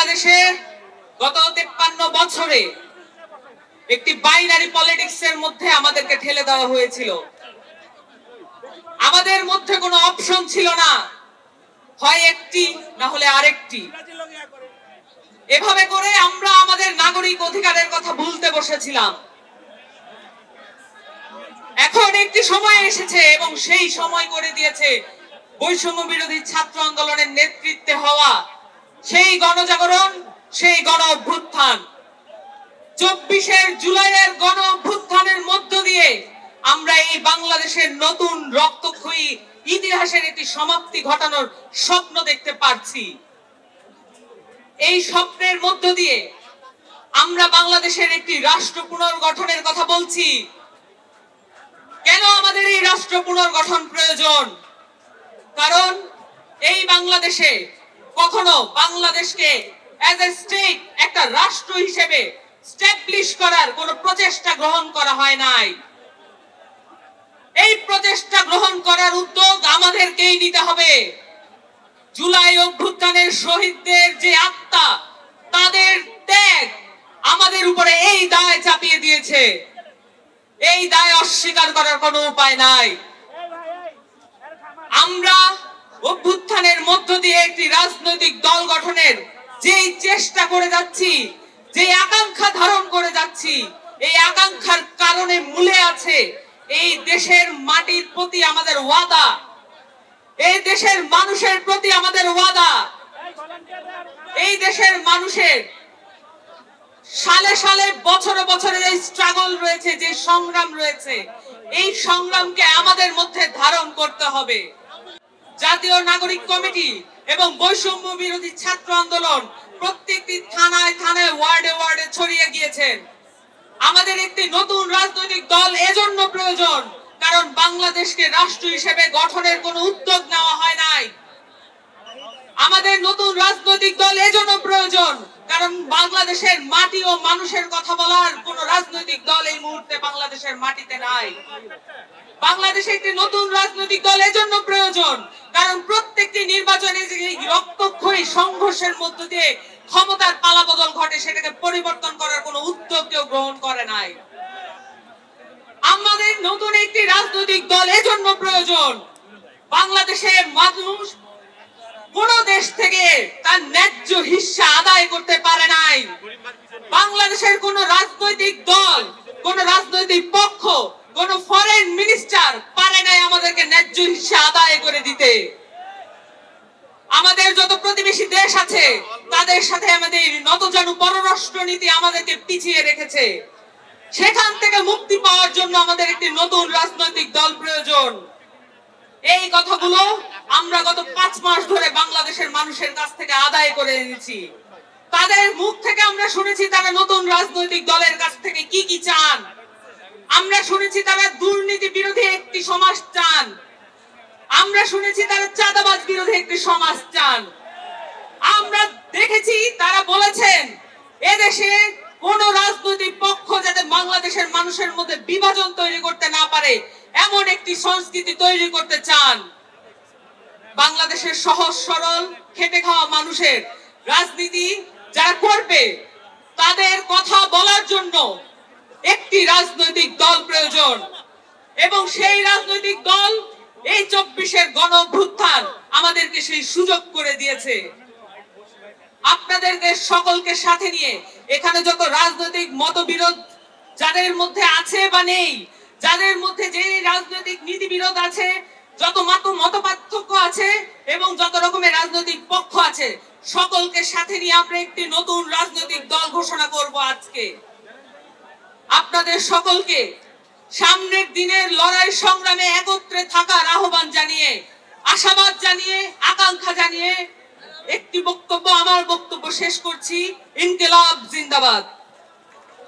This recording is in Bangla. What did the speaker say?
বাংলাদেশের গত 53 বছরে একটি বাইনারি পলিটিক্সের মধ্যে আমাদেরকে ঠেলে দেওয়া হয়েছিল। আমাদের মধ্যে কোনো অপশন ছিল না, হয় একটি না হলে আরেকটি। এভাবে করে আমরা আমাদের নাগরিক অধিকারের কথা ভুলতে বসেছিলাম। এখন একটি সময় এসেছে এবং সেই সময় করে দিয়েছে বৈষম্য বিরোধী ছাত্র আন্দোলনের নেতৃত্বে হওয়া সেই গণজাগরণ, সেই গণ অভ্যুত্থান। 24 জুলাইয়ের গণ অভ্যুত্থানের মধ্য দিয়ে আমরা এই বাংলাদেশের নতুন রক্তক্ষয়ী ইতিহাসের একটি সমাপ্তি ঘটানোর স্বপ্ন দেখতে পারছি। এই স্বপ্নের মধ্য দিয়ে আমরা বাংলাদেশের একটি রাষ্ট্র পুনর্গঠনের কথা বলছি। কেন আমাদের এই রাষ্ট্র পুনর্গঠন প্রয়োজন? কারণ এই বাংলাদেশে কখনো বাংলাদেশকে অ্যাজ এ স্টেট, একটা রাষ্ট্র হিসেবে স্ট্যাবলিশ করার কোনো প্রচেষ্টা গ্রহণ করা হয় নাই। এই প্রচেষ্টা গ্রহণ করার উদ্যোগ আমাদেরকেই নিতে হবে। জুলাই অভ্যুত্থানের শহীদদের যে আত্মা, তাদের ত্যাগ আমাদের উপরে এই দায় চাপিয়ে দিয়েছে। এই দায় অস্বীকার করার কোনো উপায় নাই। আমরা অভ্যুত্থানের মধ্য দিয়ে একটি রাজনৈতিক দল গঠনের যেই চেষ্টা করে যাচ্ছি, যে আকাঙ্ক্ষা ধারণ করে যাচ্ছি, এই আকাঙ্ক্ষার কারণে মূলে আছে এই দেশের মাটির প্রতি আমাদের ওয়াদা, এই দেশের মানুষের প্রতি আমাদের ওয়াদা। এই দেশের মানুষের সালে সালে বছরে বছরে যে স্ট্রাগল রয়েছে, যে সংগ্রাম রয়েছে, এই সংগ্রামকে আমাদের মধ্যে ধারণ করতে হবে। জাতীয় নাগরিক কমিটি এবং বৈষম্য বিরোধী ছাত্র আন্দোলন প্রত্যেকটি থানায় থানায়, ওয়ার্ডে ওয়ার্ডে ছড়িয়ে গিয়েছেন। আমাদের একটি নতুন রাজনৈতিক দল এজন্য প্রয়োজন, কারণ বাংলাদেশকে রাষ্ট্র হিসেবে গঠনের কোনো উদ্যোগ নেওয়া হয় নাই। আমাদের নতুন রাজনৈতিক দল এজন্য প্রয়োজন, কারণ বাংলাদেশের মাটি ও মানুষের কথা বলার কোন রাজনৈতিক দল এই মুহূর্তে বাংলাদেশের মাটিতে নাই। বাংলাদেশে একটি নতুন রাজনৈতিক দল এজন্য প্রয়োজন, কারণ প্রত্যেকটি নির্বাচনে যে রক্তক্ষয়ী সংঘর্ষের মধ্য দিয়ে ক্ষমতার পালাবদল ঘটে, সেটাকে পরিবর্তন করার কোনো উদ্যোগ কেউ গ্রহণ করে নাই। আমাদের নতুন একটি রাজনৈতিক দল এজন্য প্রয়োজন, বাংলাদেশে মানুষ কোন দেশ থেকে তার ন্যায্য হিস্সা আদায় করতে পারে নাই। বাংলাদেশের কোন রাজনৈতিক দল, কোন রাজনৈতিক পক্ষ, কোন ফরেন মিনিস্টার পারে নাই আমাদেরকে ন্যায্য হিস্সা আদায় করে দিতে। আমাদের যত প্রতিবেশী দেশ আছে, তাদের সাথে আমাদের নতজানু পররাষ্ট্র নীতি আমাদেরকে পিছিয়ে রেখেছে। সেখান থেকে মুক্তি পাওয়ার জন্য আমাদের একটি নতুন রাজনৈতিক দল প্রয়োজন। এই কথাগুলো আমরা গত 5 মাস ধরে বাংলাদেশের মানুষের কাছ থেকে আদায় করে এনেছি। তাদের মুখ থেকে আমরা শুনেছি তারা নতুন রাজনৈতিক দলের কাছ থেকে কি কি চান। আমরা শুনেছি তারা দুর্নীতি বিরোধী একটি সমাজ চান। আমরা শুনেছি তারা চাঁদাবাজ বিরোধী একটি সমাজ চান। আমরা দেখেছি তারা বলেছেন এদেশে কোন রাজনৈতিক পক্ষ যাতে বাংলাদেশের মানুষের মধ্যে বিভাজন তৈরি করতে না পারে, এমন একটি সংস্কৃতি তৈরি করতে চান। বাংলাদেশের সহজ সরল খেটে খাওয়া মানুষের রাজনীতি যারা করবে, তাদের কথা বলার জন্য একটি রাজনৈতিক দল প্রয়োজন। এবং সেই রাজনৈতিক দল এই 24 গণ অভ্যুত্থান আমাদেরকে সেই সুযোগ করে দিয়েছে। আপনাদেরকে সকলকে সাথে নিয়ে এখানে যত রাজনৈতিক মতবিরোধ যাদের মধ্যে আছে বা নেই, যাদের মধ্যে যে রাজনৈতিক নীতি বিরোধ আছে, যত মত পার্থক্য আছে এবং যত রকমের রাজনৈতিক পক্ষ আছে, সকলকে সাথে নিয়ে আমরা একটি নতুন রাজনৈতিক দল ঘোষণা করব আজকে। আপনাদের সকলকে সামনের দিনের লড়াই সংগ্রামে একত্রে থাকার আহ্বান জানিয়ে, আশাবাদ জানিয়ে, আকাঙ্ক্ষা জানিয়ে একটি বক্তব্য, আমার বক্তব্য শেষ করছি। ইনকিলাব জিন্দাবাদ।